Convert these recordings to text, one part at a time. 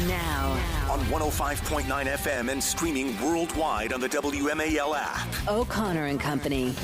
Now. On 105.9 FM and streaming worldwide on the WMAL app. O'Connor and Company.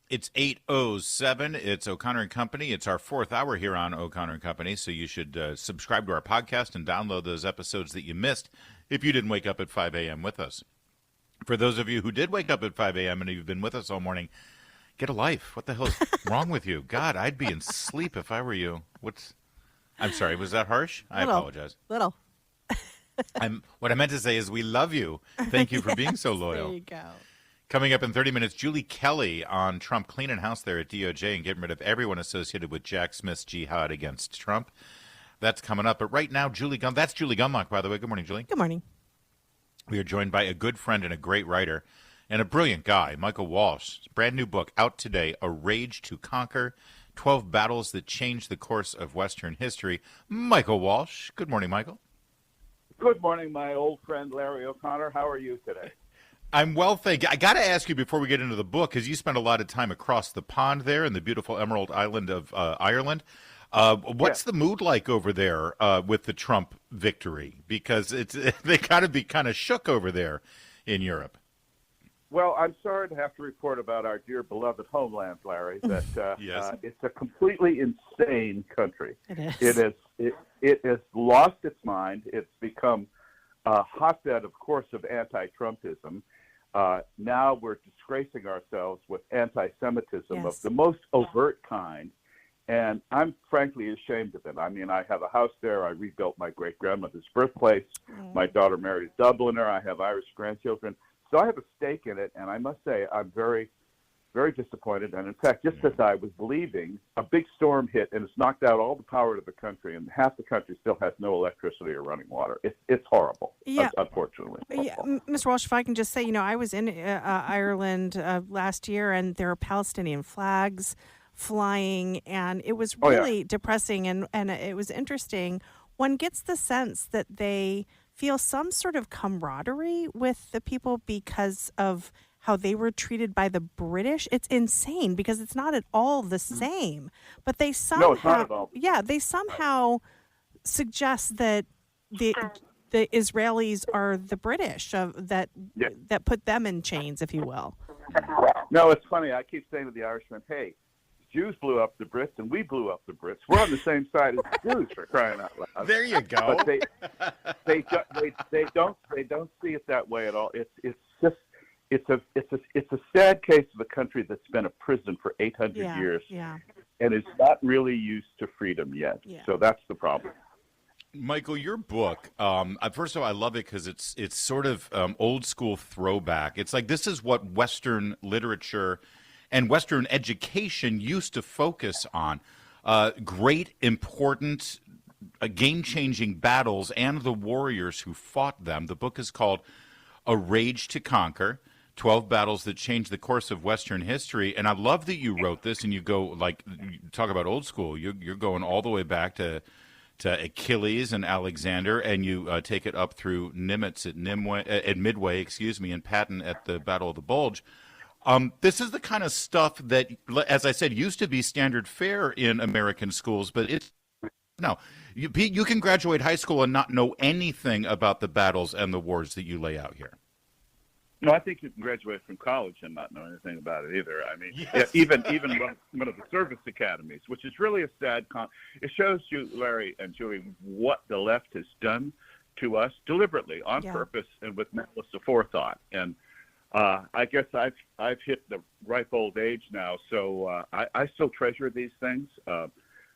It's 8:07. It's O'Connor and Company. It's our fourth hour here on O'Connor and Company, so you should subscribe to our podcast and download those episodes that you missed if you didn't wake up at 5 a.m. with us. For those of you who did wake up at 5 a.m. and you've been with us all morning, get a life. What the hell is wrong with you? God, I'd be in sleep if I were you. I'm sorry, was that harsh? I apologize. Little. What I meant to say is we love you. Thank you for being so loyal. There you go. Coming up in 30 minutes, Julie Kelly on Trump cleaning house there at DOJ and getting rid of everyone associated with Jack Smith's jihad against Trump. That's coming up. But right now, that's Julie Gunlock, by the way. Good morning, Julie. Good morning. We are joined by a good friend and a great writer and a brilliant guy, Michael Walsh. Brand new book out today, A Rage to Conquer, 12 Battles That Changed the Course of Western History. Michael Walsh. Good morning, Michael. Good morning, my old friend Larry O'Connor. How are you today? I'm well, thank you. I got to ask you before we get into the book, because you spent a lot of time across the pond there in the beautiful Emerald Island of Ireland. What's the mood like over there with the Trump victory? Because they got to be kind of shook over there in Europe. Well, I'm sorry to have to report about our dear beloved homeland, Larry, that Yes. It's a completely insane country. It is. It has lost its mind. It's become a hotbed, of course, of anti-Trumpism. Now we're disgracing ourselves with anti-Semitism of the most overt kind. And I'm frankly ashamed of it. I mean, I have a house there. I rebuilt my great-grandmother's birthplace. My daughter married a Dubliner. I have Irish grandchildren. So I have a stake in it, and I must say I'm very, very disappointed. And in fact, just as I was leaving, a big storm hit, and it's knocked out all the power to the country, and half the country still has no electricity or running water. It's horrible, unfortunately. Yeah, Mr. Walsh, if I can just say, I was in Ireland last year, and there are Palestinian flags flying, and it was really depressing, and it was interesting. One gets the sense that they feel some sort of camaraderie with the people because of how they were treated by the British. It's insane because it's not at all the same. But they somehow, it's not at all. Yeah, they somehow suggest that the Israelis are the British that put them in chains, if you will. No, it's funny. I keep saying to the Irishmen, hey, Jews blew up the Brits, and we blew up the Brits. We're on the same side as the Jews, for crying out loud. There you go. But they don't see it that way at all. It's a sad case of a country that's been a prison for 800 years, and is not really used to freedom yet. Yeah. So that's the problem. Michael, your book, first of all, I love it because it's sort of old school throwback. It's like this is what Western literature and Western education used to focus on. Great, important, game-changing battles and the warriors who fought them. The book is called A Rage to Conquer, 12 Battles That Changed the Course of Western History. And I love that you wrote this and you go, you talk about old school. You're going all the way back to Achilles and Alexander, and you take it up through Nimitz at Midway, and Patton at the Battle of the Bulge. This is the kind of stuff that, as I said, used to be standard fare in American schools, but you can graduate high school and not know anything about the battles and the wars that you lay out here. No, I think you can graduate from college and not know anything about it either. I mean, even one of the service academies, which is really a sad it shows you, Larry and Julie, what the left has done to us deliberately, on purpose, and with malice aforethought. And I guess I've hit the ripe old age now, so I still treasure these things.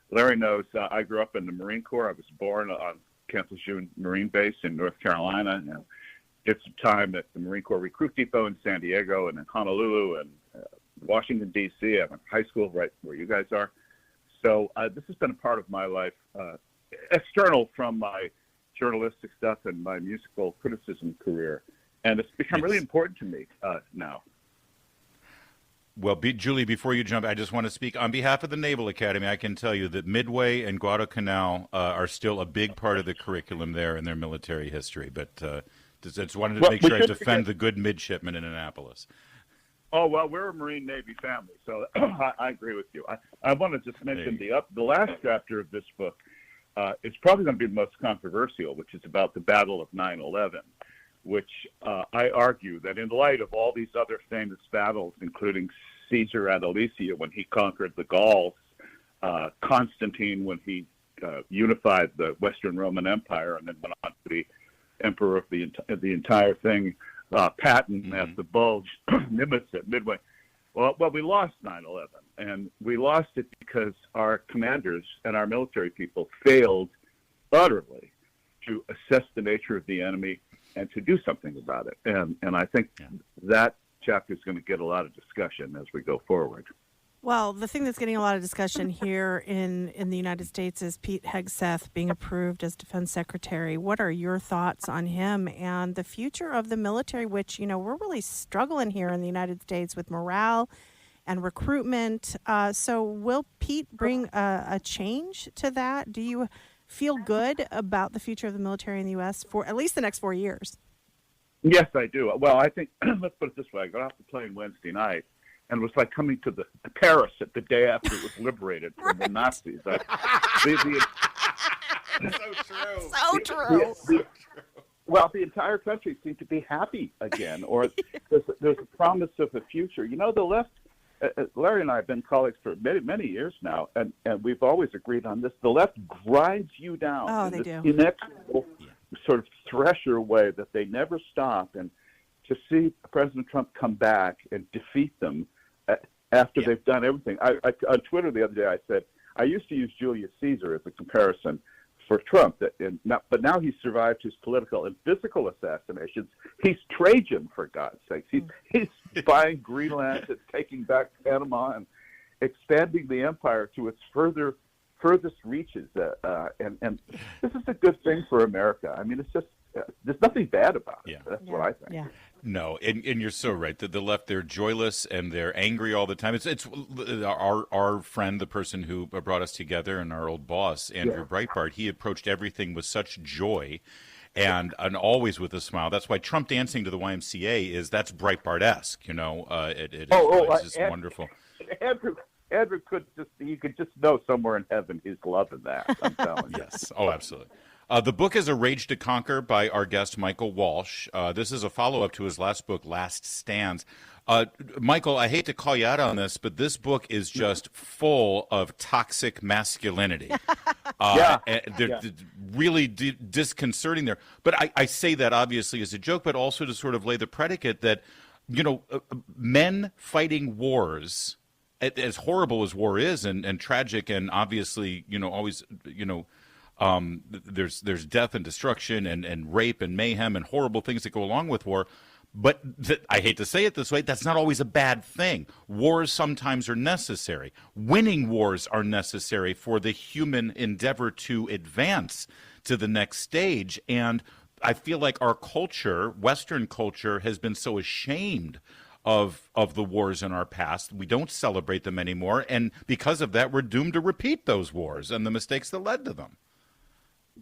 Larry knows I grew up in the Marine Corps. I was born on Camp Lejeune Marine Base in North Carolina. And it's a time at the Marine Corps Recruit Depot in San Diego and in Honolulu and Washington, D.C. I'm in high school right where you guys are. So this has been a part of my life, external from my journalistic stuff and my musical criticism career. And it's become really important to me now. Well, Julie, before you jump, I just want to speak on behalf of the Naval Academy. I can tell you that Midway and Guadalcanal are still a big part of the curriculum there in their military history. But just wanted to make sure I defend the good midshipmen in Annapolis. Oh, well, we're a Marine Navy family, so I agree with you. I want to just mention the last chapter of this book is probably going to be the most controversial, which is about the Battle of 9/11, which I argue that in light of all these other famous battles, including Caesar at Alesia when he conquered the Gauls, Constantine when he unified the Western Roman Empire and then went on to be emperor of the entire thing, Patton at the Bulge, Nimitz at Midway. Well, we lost 9/11, and we lost it because our commanders and our military people failed utterly to assess the nature of the enemy and to do something about it. And I think that chapter is going to get a lot of discussion as we go forward. Well, the thing that's getting a lot of discussion here in the United States is Pete Hegseth being approved as Defense Secretary. What are your thoughts on him and the future of the military, which, we're really struggling here in the United States with morale and recruitment. So will Pete bring a change to that? Do you feel good about the future of the military in the U.S. for at least the next 4 years? Yes, I do. Well, I think, let's put it this way. I got off the plane Wednesday night, and it was like coming to Paris at the day after it was liberated from the Nazis. So true. Well, the entire country seemed to be happy again, or there's a promise of a future. The left, Larry and I have been colleagues for many, many years now, and we've always agreed on this. The left grinds you down in this inexorable sort of thresher way that they never stop. And to see President Trump come back and defeat them after they've done everything. On Twitter the other day I said, I used to use Julius Caesar as a comparison for Trump, but now he's survived his political and physical assassinations. He's Trajan, for God's sakes. He's buying Greenland and taking back Panama and expanding the empire to its furthest reaches. And this is a good thing for America. I mean, it's just, there's nothing bad about it. That's what I think. Yeah. No, and you're so right. The left, they're joyless and they're angry all the time. It's our friend, the person who brought us together, and our old boss, Andrew Breitbart. He approached everything with such joy, and always with a smile. That's why Trump dancing to the YMCA that's Breitbart-esque. It's just wonderful. Andrew you could just know somewhere in heaven he's loving that. I'm telling you. Yes. Oh, absolutely. The book is A Rage to Conquer by our guest, Michael Walsh. This is a follow-up to his last book, Last Stands. Michael, I hate to call you out on this, but this book is just full of toxic masculinity. Really disconcerting there. But I say that obviously as a joke, but also to sort of lay the predicate that, men fighting wars, as horrible as war is and tragic and obviously, always, there's death and destruction and rape and mayhem and horrible things that go along with war. But I hate to say it this way, that's not always a bad thing. Wars sometimes are necessary. Winning wars are necessary for the human endeavor to advance to the next stage. And I feel like our culture, Western culture, has been so ashamed of the wars in our past. We don't celebrate them anymore. And because of that, we're doomed to repeat those wars and the mistakes that led to them.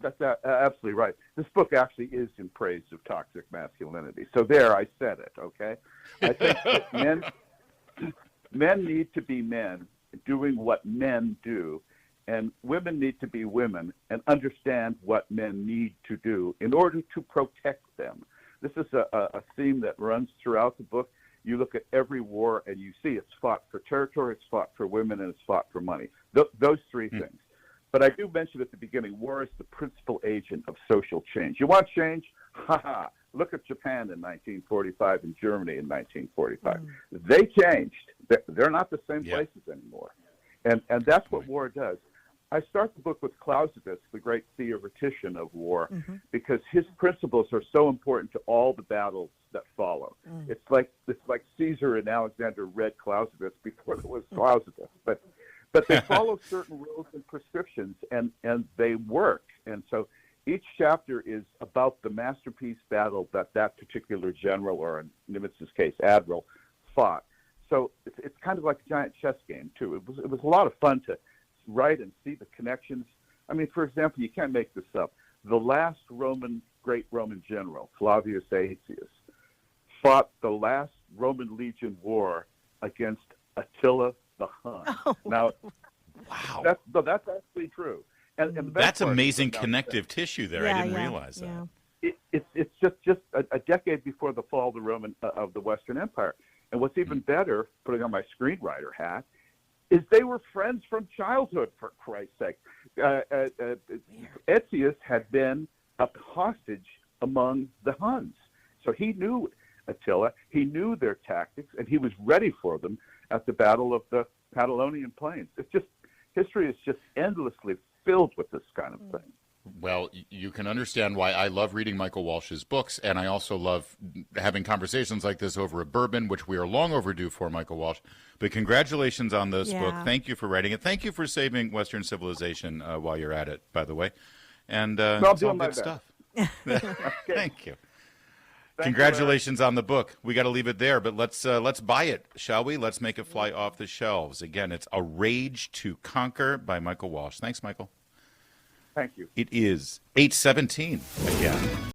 That's absolutely right. This book actually is in praise of toxic masculinity. So there, I said it, okay? I think that men need to be men doing what men do, and women need to be women and understand what men need to do in order to protect them. This is a theme that runs throughout the book. You look at every war and you see it's fought for territory, it's fought for women, and it's fought for money. Those three things. But I do mention at the beginning, war is the principal agent of social change. You want change? Look at Japan in 1945 and Germany in 1945. They changed. They're not the same places anymore. And that's what war does. I start the book with Clausewitz, the great theoretician of war, because his principles are so important to all the battles that follow. It's like Caesar and Alexander read Clausewitz before there was Clausewitz. But they follow certain rules and prescriptions, and they work. And so each chapter is about the masterpiece battle that particular general, or in Nimitz's case, admiral, fought. So it's kind of like a giant chess game, too. It was a lot of fun to write and see the connections. I mean, for example, you can't make this up. The last great Roman general, Flavius Aetius, fought the last Roman legion war against Attila the Hun. Oh. Now, Wow. that's actually true. And the best That's part is amazing that connective tissue there. I didn't realize that. it's just a decade before the fall of the Western Empire. And what's even better, putting on my screenwriter hat, is they were friends from childhood, for Christ's sake. Etzius had been a hostage among the Huns. So he knew Attila, he knew their tactics, and he was ready for them at the Battle of the Catalaunian Plains. History is just endlessly filled with this kind of thing. Well, you can understand why I love reading Michael Walsh's books, and I also love having conversations like this over a bourbon, which we are long overdue for, Michael Walsh. But congratulations on this book. Thank you for writing it. Thank you for saving Western civilization while you're at it, by the way. And it's all good stuff. Thank you. Congratulations on the book. We got to leave it there, but let's buy it, shall we? Let's make it fly off the shelves. Again, it's A Rage to Conquer by Michael Walsh. Thanks, Michael. Thank you. It is 8:17 again.